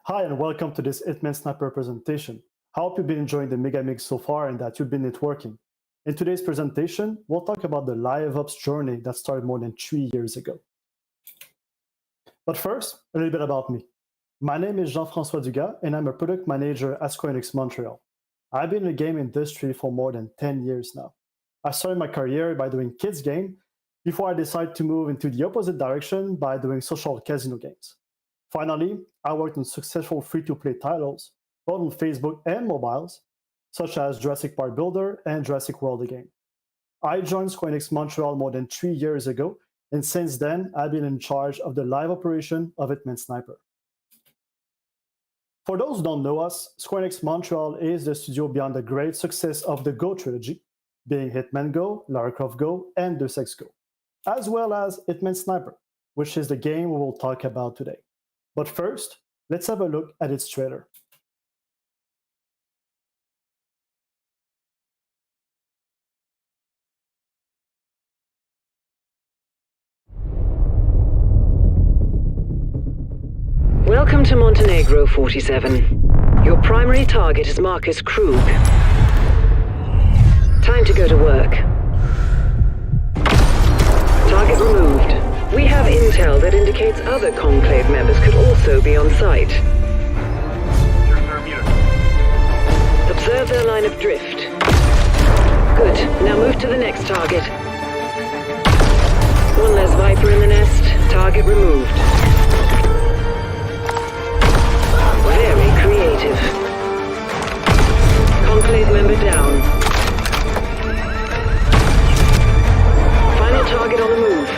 Hi, and welcome to this Hitman Sniper presentation. I hope you've been enjoying the MEGAMIGS so far and that you've been networking. In today's presentation, we'll talk about the live ops journey that started more than 3 years ago. But first, a little bit about me. My name is Jean-François Dugas, and I'm a product manager at Square Enix Montréal. I've been in the game industry for more than 10 years now. I started my career by doing kids game before I decided to move into the opposite direction by doing social casino games. Finally, I worked on successful free-to-play titles, both on Facebook and mobiles, such as Jurassic Park Builder and Jurassic World the game. I joined Square Enix Montreal more than 3 years ago, and since then, I've been in charge of the live operation of Hitman Sniper. For those who don't know us, Square Enix Montreal is the studio behind the great success of the Go trilogy, being Hitman Go, Lara Croft Go, and Deus Ex Go, as well as Hitman Sniper, which is the game we will talk about today. But first, let's have a look at its trailer. Welcome to Montenegro, 47. Your primary target is Marcus Krug. Time to go to work. Target removed. We have intel that indicates other Conclave members could also be on site. Observe their line of drift. Good. Now move to the next target. One less Viper in the nest. Target removed. Very creative. Conclave member down. Final target on the move.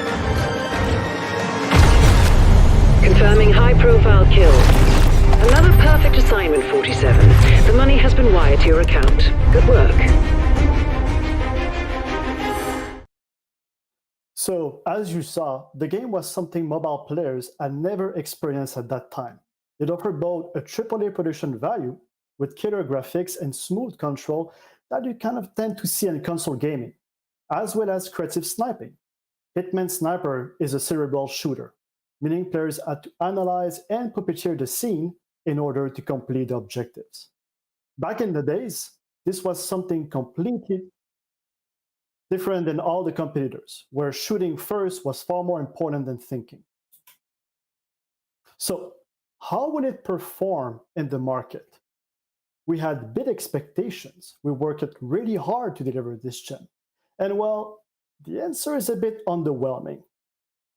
Confirming high-profile kill. Another perfect assignment, 47. The money has been wired to your account. Good work. So, as you saw, the game was something mobile players had never experienced at that time. It offered both a AAA production value with killer graphics and smooth control that you kind of tend to see in console gaming, as well as creative sniping. Hitman Sniper is a cerebral shooter, meaning players had to analyze and puppeteer the scene in order to complete the objectives. Back in the days, this was something completely different than all the competitors, where shooting first was far more important than thinking. So, how would it perform in the market? We had big expectations. We worked really hard to deliver this gem. And well, the answer is a bit underwhelming.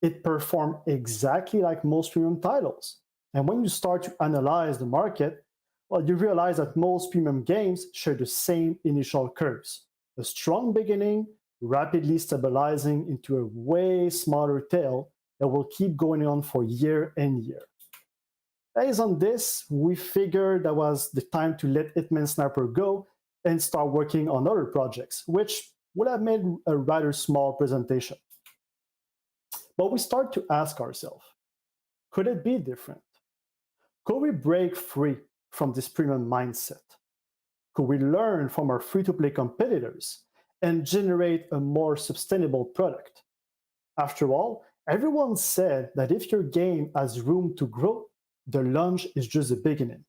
It performed exactly like most premium titles. And when you start to analyze the market, well, you realize that most premium games share the same initial curves. A strong beginning, rapidly stabilizing into a way smaller tail that will keep going on for year and year. Based on this, we figured that was the time to let Hitman Sniper go and start working on other projects, which would have made a rather small presentation. But we start to ask ourselves, could it be different? Could we break free from this premium mindset? Could we learn from our free-to-play competitors and generate a more sustainable product? After all, everyone said that if your game has room to grow, the launch is just the beginning.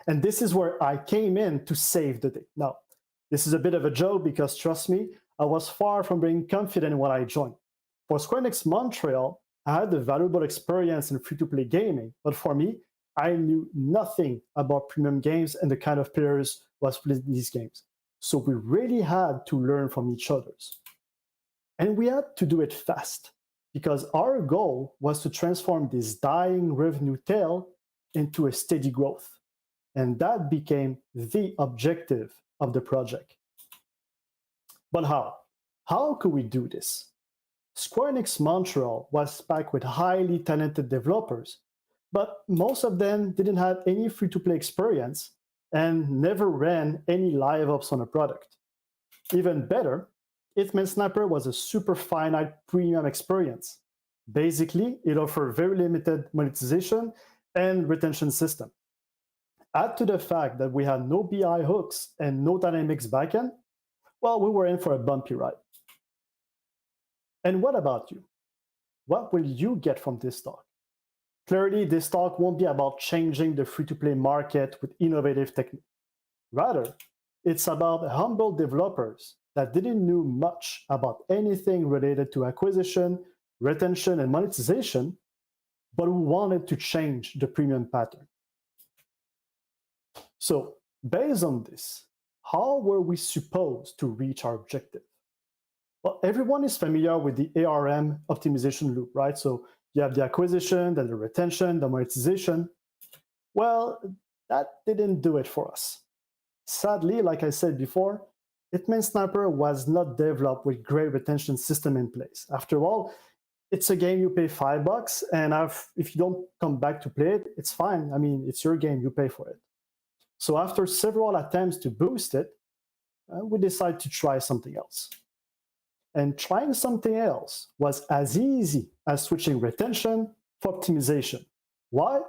And this is where I came in to save the day. Now, this is a bit of a joke because, trust me, I was far from being confident when I joined. For Square Enix Montreal, I had a valuable experience in free-to-play gaming, but for me, I knew nothing about premium games and the kind of players who was playing these games. So we really had to learn from each other. And we had to do it fast, because our goal was to transform this dying revenue tail into a steady growth. And that became the objective of the project. But how? How could we do this? Square Enix Montreal was packed with highly talented developers, but most of them didn't have any free-to-play experience and never ran any live ops on a product. Even better, Hitman Sniper was a super finite premium experience. Basically, it offered very limited monetization and retention system. Add to the fact that we had no BI hooks and no dynamics backend, well, we were in for a bumpy ride. And what about you? What will you get from this talk? Clearly, this talk won't be about changing the free-to-play market with innovative techniques. Rather, it's about humble developers that didn't know much about anything related to acquisition, retention, and monetization, but who wanted to change the premium pattern. So, based on this, how were we supposed to reach our objective? Well, everyone is familiar with the ARM optimization loop, right? So you have the acquisition, then the retention, the monetization. Well, that didn't do it for us. Sadly, like I said before, Hitman Sniper was not developed with great retention system in place. After all, it's a game you pay $5, and if you don't come back to play it, it's fine. I mean, it's your game, you pay for it. So after several attempts to boost it, we decided to try something else. And trying something else was as easy as switching retention for optimization. Why?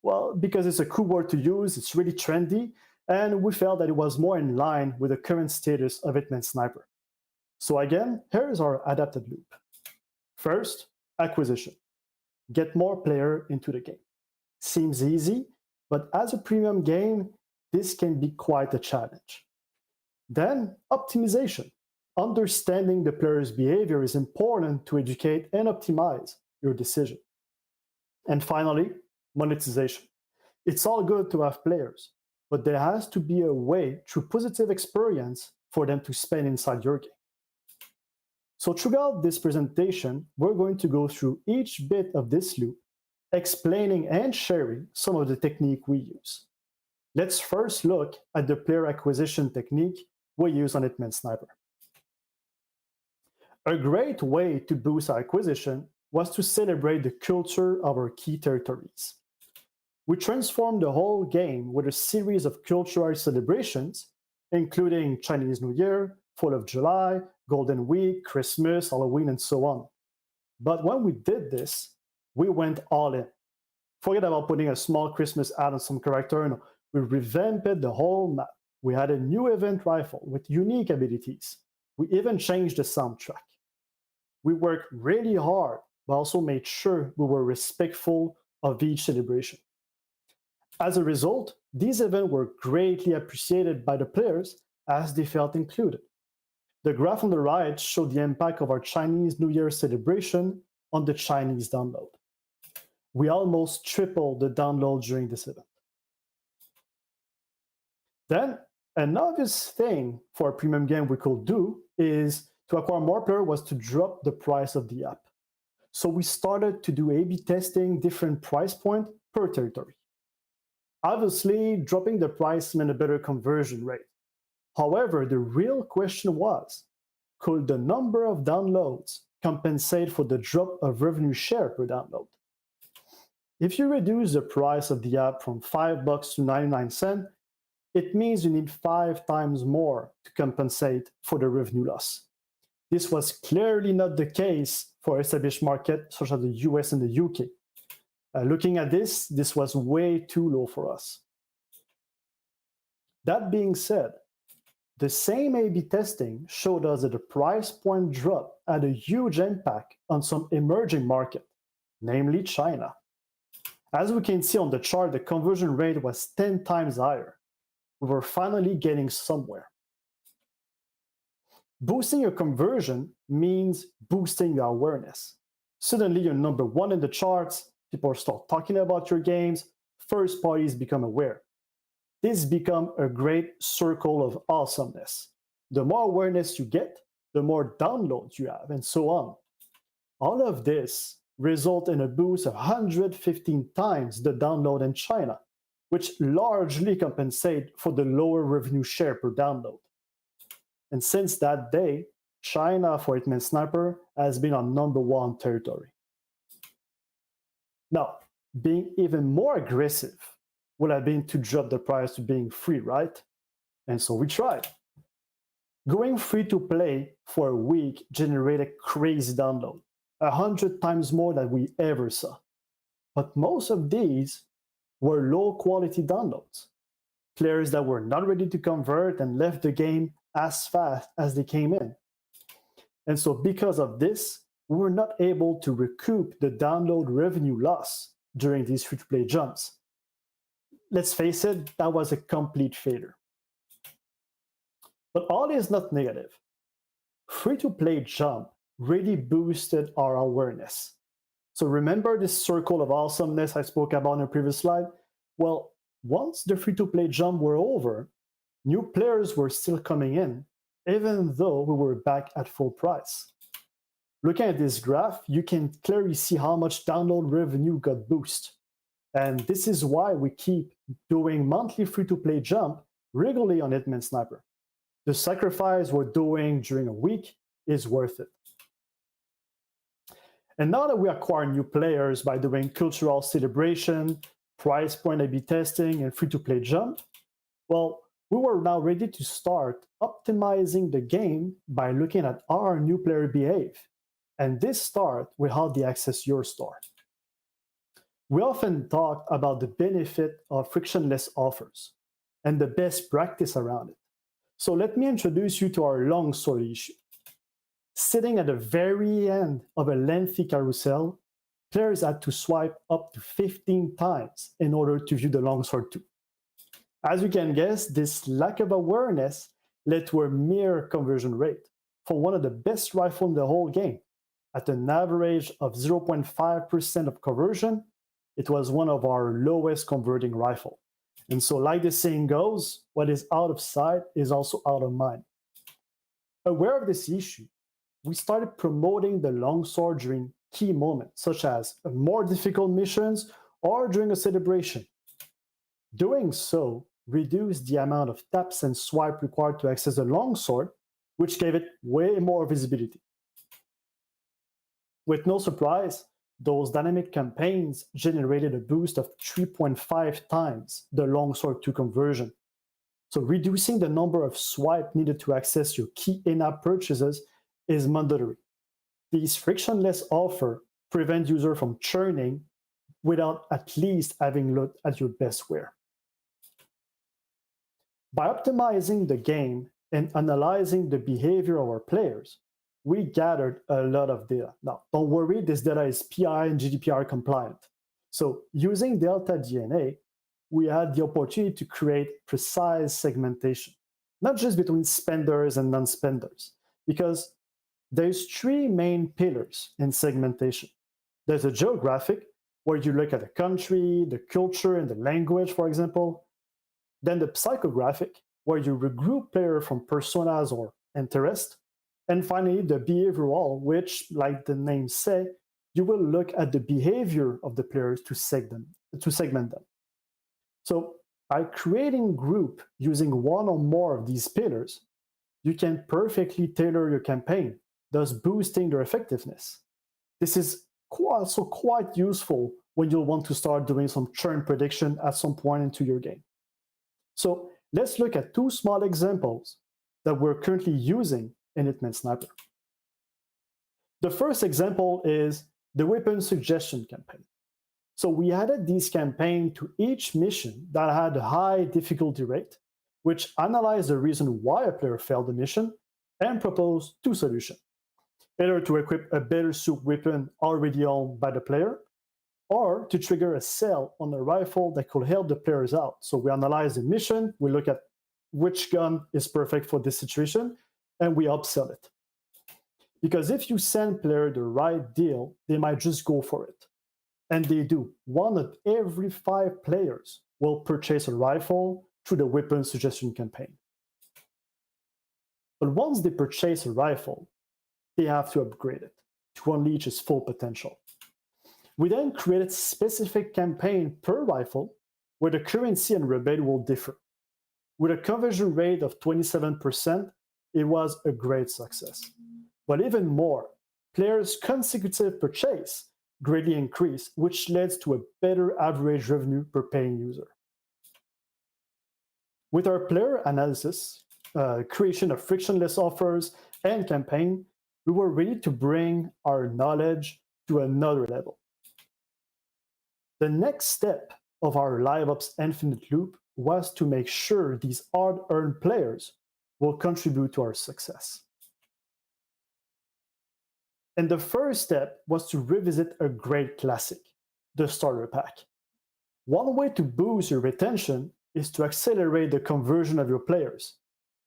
Well, because it's a cool word to use, it's really trendy, and we felt that it was more in line with the current status of Hitman Sniper. So again, here's our adapted loop. First, acquisition. Get more players into the game. Seems easy, but as a premium game, this can be quite a challenge. Then, optimization. Understanding the player's behavior is important to educate and optimize your decision. And finally, monetization. It's all good to have players, but there has to be a way through positive experience for them to spend inside your game. So throughout this presentation, we're going to go through each bit of this loop, explaining and sharing some of the technique we use. Let's first look at the player acquisition technique we use on Hitman Sniper. A great way to boost our acquisition was to celebrate the culture of our key territories. We transformed the whole game with a series of cultural celebrations, including Chinese New Year, 4th of July, Golden Week, Christmas, Halloween, and so on. But when we did this, we went all in. Forget about putting a small Christmas ad on some character. No, we revamped the whole map. We had a new event rifle with unique abilities. We even changed the soundtrack. We worked really hard, but also made sure we were respectful of each celebration. As a result, these events were greatly appreciated by the players as they felt included. The graph on the right showed the impact of our Chinese New Year celebration on the Chinese download. We almost tripled the download during this event. Then, an obvious thing for a premium game we could do is to acquire more players was to drop the price of the app. So we started to do A/B testing different price points per territory. Obviously, dropping the price meant a better conversion rate. However, the real question was, could the number of downloads compensate for the drop of revenue share per download? If you reduce the price of the app from $5 to 99 cents, it means you need 5 times more to compensate for the revenue loss. This was clearly not the case for established markets such as the US and the UK. Looking at this was way too low for us. That being said, the same A/B testing showed us that the price point drop had a huge impact on some emerging markets, namely China. As we can see on the chart, the conversion rate was 10 times higher. We were finally getting somewhere. Boosting your conversion means boosting your awareness. Suddenly you're number one in the charts, people start talking about your games, first parties become aware. This becomes a great circle of awesomeness. The more awareness you get, the more downloads you have, and so on. All of this results in a boost of 115 times the download in China, which largely compensate for the lower revenue share per download. And since that day, China for Hitman Sniper has been our #1 territory. Now, being even more aggressive would have been to drop the price to being free, right? And so we tried. Going free to play for a week generated crazy download, 100 times more than we ever saw. But most of these were low quality downloads. Players that were not ready to convert and left the game as fast as they came in. And so because of this, we were not able to recoup the download revenue loss during these free-to-play jumps. Let's face it, that was a complete failure. But all is not negative. Free-to-play jump really boosted our awareness. So remember this circle of awesomeness I spoke about in a previous slide? Well, once the free-to-play jump were over, new players were still coming in, even though we were back at full price. Looking at this graph, you can clearly see how much download revenue got boosted. And this is why we keep doing monthly free-to-play jump regularly on Hitman Sniper. The sacrifice we're doing during a week is worth it. And now that we acquire new players by doing cultural celebration, price point A/B testing, and free-to-play jump, well, we were now ready to start optimizing the game by looking at how our new player behave. And this starts with how they access your store. We often talk about the benefit of frictionless offers and the best practice around it. So let me introduce you to our long story issue. Sitting at the very end of a lengthy carousel, players had to swipe up to 15 times in order to view the longsword 2. As you can guess, this lack of awareness led to a mere conversion rate for one of the best rifles in the whole game. At an average of 0.5% of conversion, it was one of our lowest converting rifles. And so like the saying goes, what is out of sight is also out of mind. Aware of this issue, we started promoting the longsword during key moments, such as more difficult missions or during a celebration. Doing so reduced the amount of taps and swipe required to access the longsword, which gave it way more visibility. With no surprise, those dynamic campaigns generated a boost of 3.5 times the longsword 2 conversion. So reducing the number of swipes needed to access your key in-app purchases is mandatory. These frictionless offers prevent users from churning without at least having looked at your best wear. By optimizing the game and analyzing the behavior of our players, we gathered a lot of data. Now, don't worry, this data is PI and GDPR compliant. So using Delta DNA, we had the opportunity to create precise segmentation, not just between spenders and non-spenders, because there's 3 main pillars in segmentation. There's a geographic, where you look at the country, the culture, and the language, for example. Then the psychographic, where you regroup players from personas or interests. And finally, the behavioral, which, like the name say, you will look at the behavior of the players to segment them. So by creating group using one or more of these pillars, you can perfectly tailor your campaign, thus boosting their effectiveness. This is also quite useful when you'll want to start doing some churn prediction at some point into your game. So let's look at 2 small examples that we're currently using in Hitman Sniper. The first example is the weapon suggestion campaign. So we added this campaign to each mission that had a high difficulty rate, which analyzed the reason why a player failed the mission and proposed 2 solutions. Either to equip a better suit weapon already owned by the player, or to trigger a sale on a rifle that could help the players out. So we analyze the mission, we look at which gun is perfect for this situation, and we upsell it. Because if you send player the right deal, they might just go for it. And they do. 1 of every 5 players will purchase a rifle through the weapon suggestion campaign. But once they purchase a rifle, they have to upgrade it to unleash its full potential. We then created specific campaign per rifle where the currency and rebate will differ. With a conversion rate of 27%, it was a great success. But even more, players' consecutive purchase greatly increased, which led to a better average revenue per paying user. With our player analysis, creation of frictionless offers, and campaign, we were ready to bring our knowledge to another level. The next step of our LiveOps infinite loop was to make sure these hard-earned players will contribute to our success. And the first step was to revisit a great classic, the starter pack. One way to boost your retention is to accelerate the conversion of your players,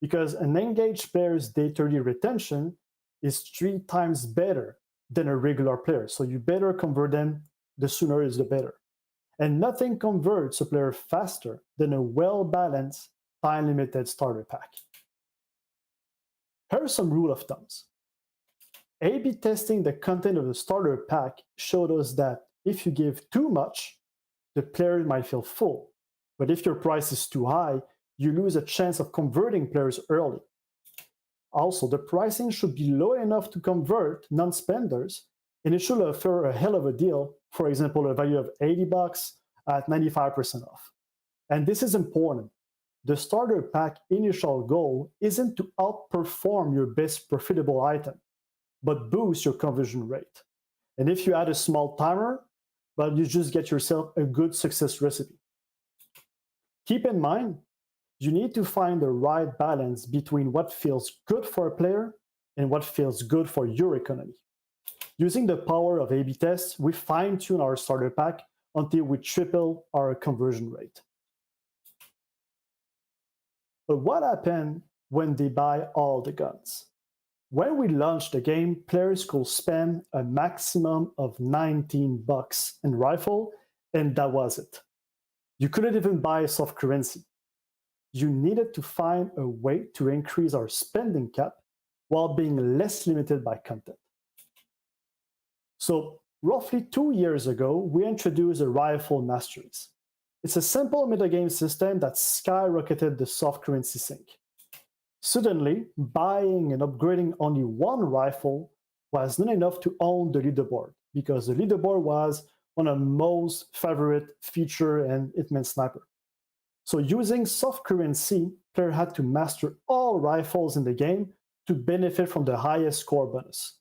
because an engaged player's day 30 retention is 3 times better than a regular player. So you better convert them, the sooner is the better. And nothing converts a player faster than a well-balanced, time-limited starter pack. Here are some rule of thumbs. A/B testing the content of the starter pack showed us that if you give too much, the player might feel full. But if your price is too high, you lose a chance of converting players early. Also, the pricing should be low enough to convert non-spenders, and it should offer a hell of a deal, for example, a value of $80 at 95% off. And this is important. The starter pack initial goal isn't to outperform your best profitable item, but boost your conversion rate. And if you add a small timer, well, you just get yourself a good success recipe. Keep in mind, you need to find the right balance between what feels good for a player and what feels good for your economy. Using the power of A/B tests, we fine-tune our starter pack until we triple our conversion rate. But what happened when they buy all the guns? When we launched the game, players could spend a maximum of $19 in rifle, and that was it. You couldn't even buy soft currency. You needed to find a way to increase our spending cap while being less limited by content. So, roughly 2 years ago, we introduced a rifle masteries. It's a simple metagame system that skyrocketed the soft currency sink. Suddenly, buying and upgrading only one rifle was not enough to own the leaderboard, because the leaderboard was one of the most favorite feature in Hitman Sniper. So using soft currency, player had to master all rifles in the game to benefit from the highest score bonus.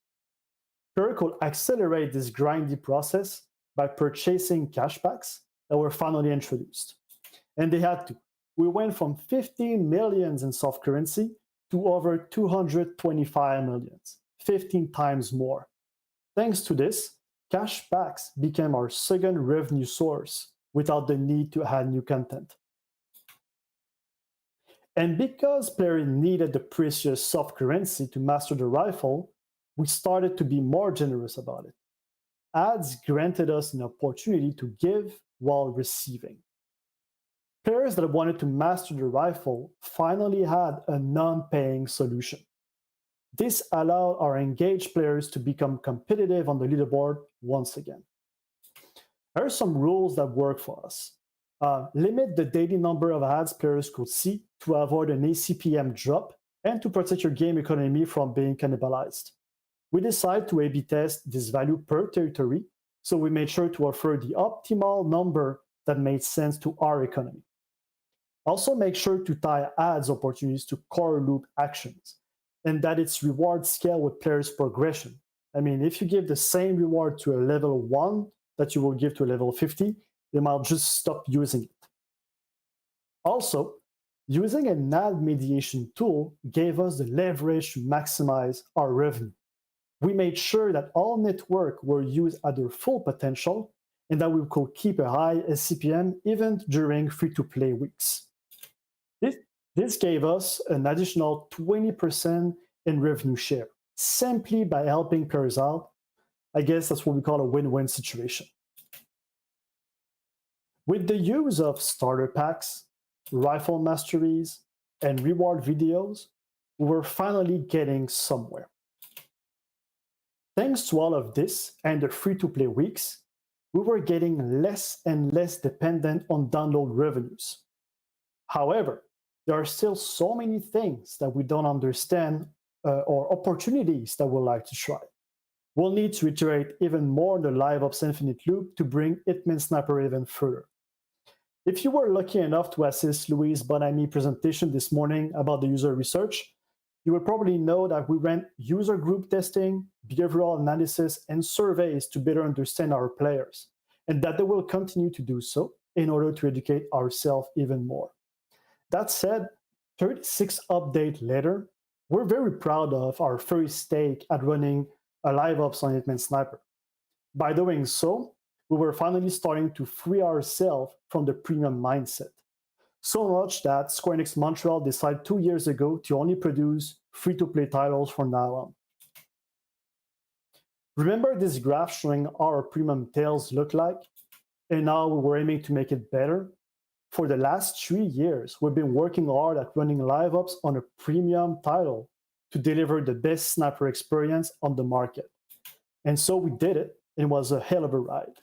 Player could accelerate this grindy process by purchasing cashbacks that were finally introduced. And they had to. We went from 15 millions in soft currency to over 225 millions, 15 times more. Thanks to this, cashbacks became our second revenue source without the need to add new content. And because players needed the precious soft currency to master the rifle, we started to be more generous about it. Ads granted us an opportunity to give while receiving. Players that wanted to master the rifle finally had a non-paying solution. This allowed our engaged players to become competitive on the leaderboard once again. There are some rules that work for us. Limit the daily number of ads players could see to avoid an ACPM drop and to protect your game economy from being cannibalized. We decided to A/B test this value per territory, so we made sure to offer the optimal number that made sense to our economy. Also make sure to tie ads opportunities to core loop actions, and that its reward scale with players' progression. I mean, if you give the same reward to a level 1 that you will give to a level 50, they might just stop using it. Also, using an ad mediation tool gave us the leverage to maximize our revenue. We made sure that all networks were used at their full potential and that we could keep a high SCPM even during free-to-play weeks. This gave us an additional 20% in revenue share, simply by helping players out. I guess that's what we call a win-win situation. With the use of starter packs, rifle masteries, and reward videos, we were finally getting somewhere. Thanks to all of this and the free-to-play weeks, we were getting less and less dependent on download revenues. However, there are still so many things that we don't understand or opportunities that we'd like to try. We'll need to iterate even more on the Live Ops Infinite loop to bring Hitman Sniper even further. If you were lucky enough to assist Louise Bonami's presentation this morning about the user research, you will probably know that we ran user group testing, behavioral analysis, and surveys to better understand our players, and that they will continue to do so in order to educate ourselves even more. That said, 36 updates later, we're very proud of our first stake at running a live ops on Hitman Sniper. By doing so, we were finally starting to free ourselves from the premium mindset. So much that Square Enix Montreal decided 2 years ago to only produce free-to-play titles from now on. Remember this graph showing how our premium tails look like? And now we're aiming to make it better? For the last 3 years, we've been working hard at running live ops on a premium title to deliver the best sniper experience on the market. And so we did it, and it was a hell of a ride.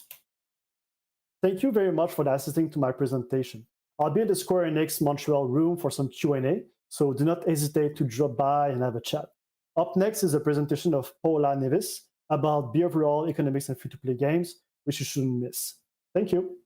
Thank you very much for assisting to my presentation. I'll be in the Square Enix Montreal room for some Q&A, so do not hesitate to drop by and have a chat. Up next is a presentation of Paula Nevis about behavioral economics and free-to-play games, which you shouldn't miss. Thank you.